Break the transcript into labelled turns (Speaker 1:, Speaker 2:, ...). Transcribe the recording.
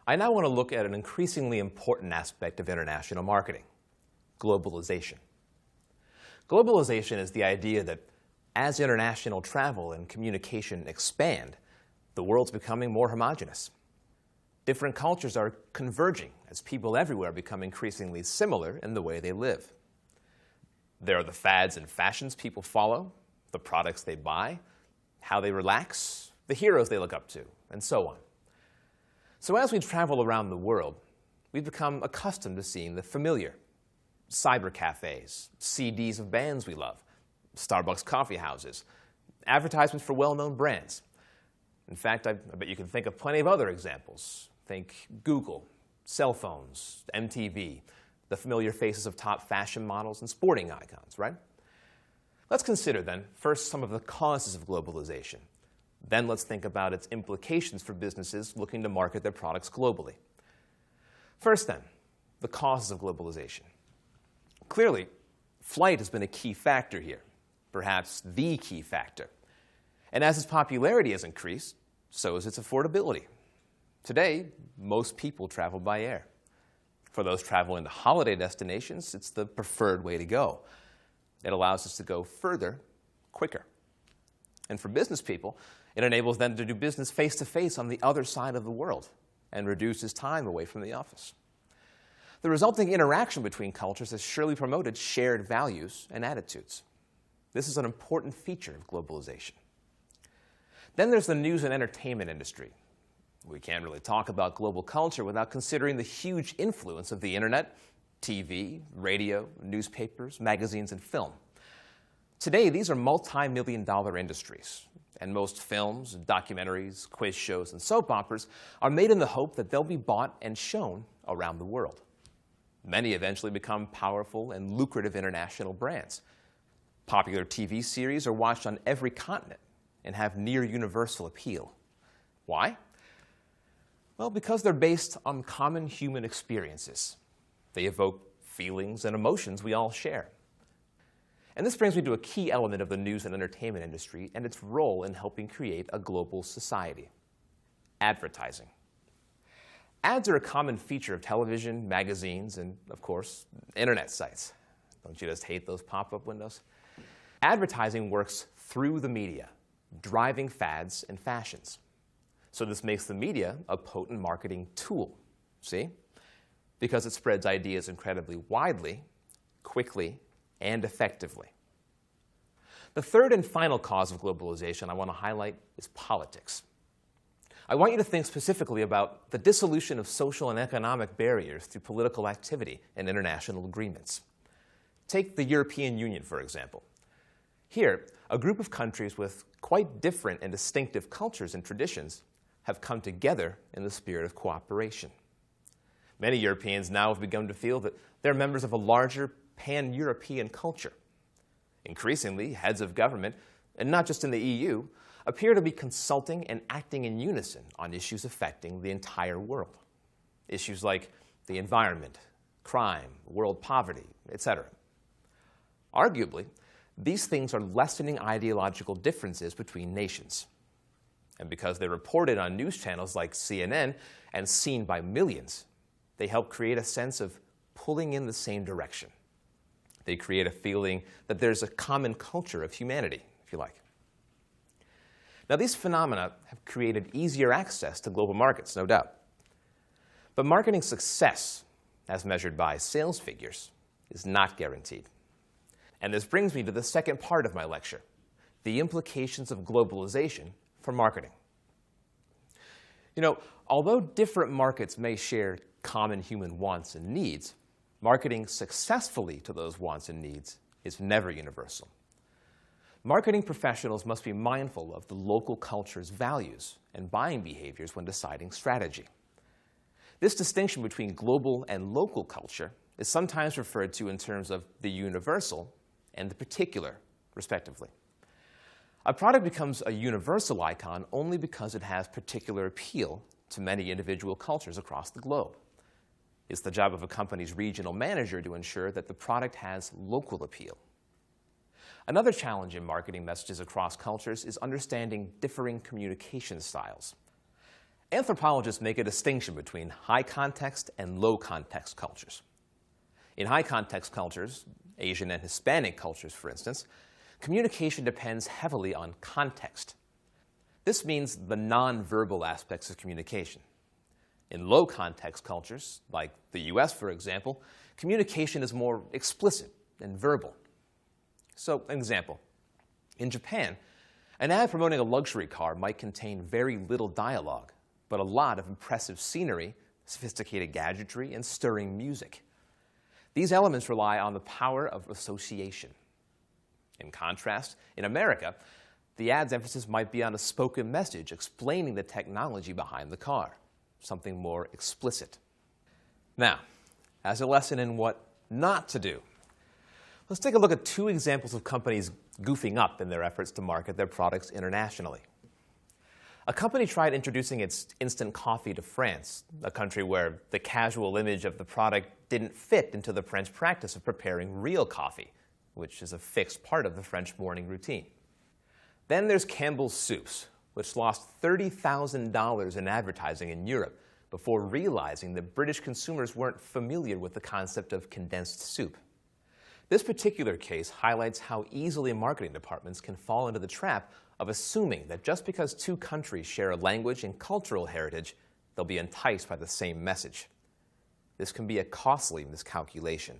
Speaker 1: I now want to look at an increasingly important aspect of international marketing: globalization. Globalization is the idea that as international travel and communication expand, the world's becoming more homogeneous. Different cultures are converging as people everywhere become increasingly similar in the way they live. There are the fads and fashions people follow, the products they buy, how they relax, the heroes they look up to, and so on. So as we travel around the world, we've become accustomed to seeing the familiar: cyber cafes, CDs of bands we love, Starbucks coffee houses, advertisements for well-known brands. In fact, I bet you can think of plenty of other examples. Think Google, cell phones, MTV, the familiar faces of top fashion models and sporting icons, right? Let's consider then first some of the causes of globalization. Then let's think about its implications for businesses looking to market their products globally. First then, the causes of globalization. Clearly, flight has been a key factor here, perhaps the key factor. And as its popularity has increased, so has its affordability. Today, most people travel by air. For those traveling to holiday destinations, it's the preferred way to go. It allows us to go further, quicker. And for business people, it enables them to do business face-to-face on the other side of the world and reduces time away from the office. The resulting interaction between cultures has surely promoted shared values and attitudes. This is an important feature of globalization. Then there's the news and entertainment industry. We can't really talk about global culture without considering the huge influence of the internet, TV, radio, newspapers, magazines, and film. Today, these are multi-million-dollar industries, and most films, documentaries, quiz shows, and soap operas are made in the hope that they'll be bought and shown around the world. Many eventually become powerful and lucrative international brands. Popular TV series are watched on every continent and have near universal appeal. Why? Well, because they're based on common human experiences. They evoke feelings and emotions we all share. And this brings me to a key element of the news and entertainment industry and its role in helping create a global society: advertising. Ads are a common feature of television, magazines, and, of course, internet sites. Don't you just hate those pop-up windows? Advertising works through the media, driving fads and fashions. So this makes the media a potent marketing tool, see? Because it spreads ideas incredibly widely, quickly, and effectively. The third and final cause of globalization I want to highlight is politics. I want you to think specifically about the dissolution of social and economic barriers through political activity and international agreements. Take the European Union, for example. Here, a group of countries with quite different and distinctive cultures and traditions have come together in the spirit of cooperation. Many Europeans now have begun to feel that they're members of a larger pan-European culture. Increasingly, heads of government, and not just in the EU, appear to be consulting and acting in unison on issues affecting the entire world. Issues like the environment, crime, world poverty, etc. Arguably, these things are lessening ideological differences between nations. And because they're reported on news channels like CNN and seen by millions, they help create a sense of pulling in the same direction. They create a feeling that there's a common culture of humanity, if you like. Now, these phenomena have created easier access to global markets, no doubt. But marketing success, as measured by sales figures, is not guaranteed. And this brings me to the second part of my lecture: the implications of globalization for marketing. You know, although different markets may share common human wants and needs, marketing successfully to those wants and needs is never universal. Marketing professionals must be mindful of the local culture's values and buying behaviors when deciding strategy. This distinction between global and local culture is sometimes referred to in terms of the universal and the particular, respectively. A product becomes a universal icon only because it has particular appeal to many individual cultures across the globe. It's the job of a company's regional manager to ensure that the product has local appeal. Another challenge in marketing messages across cultures is understanding differing communication styles. Anthropologists make a distinction between high context and low context cultures. In high context cultures, Asian and Hispanic cultures, for instance, communication depends heavily on context. This means the nonverbal aspects of communication. In low context cultures, like the US, for example, communication is more explicit and verbal. So, an example. In Japan, an ad promoting a luxury car might contain very little dialogue, but a lot of impressive scenery, sophisticated gadgetry, and stirring music. These elements rely on the power of association. In contrast, in America, the ad's emphasis might be on a spoken message explaining the technology behind the car, something more explicit. Now, as a lesson in what not to do, let's take a look at two examples of companies goofing up in their efforts to market their products internationally. A company tried introducing its instant coffee to France, a country where the casual image of the product didn't fit into the French practice of preparing real coffee, which is a fixed part of the French morning routine. Then there's Campbell's Soups, which lost $30,000 in advertising in Europe before realizing that British consumers weren't familiar with the concept of condensed soup. This particular case highlights how easily marketing departments can fall into the trap of assuming that just because two countries share a language and cultural heritage, they'll be enticed by the same message. This can be a costly miscalculation.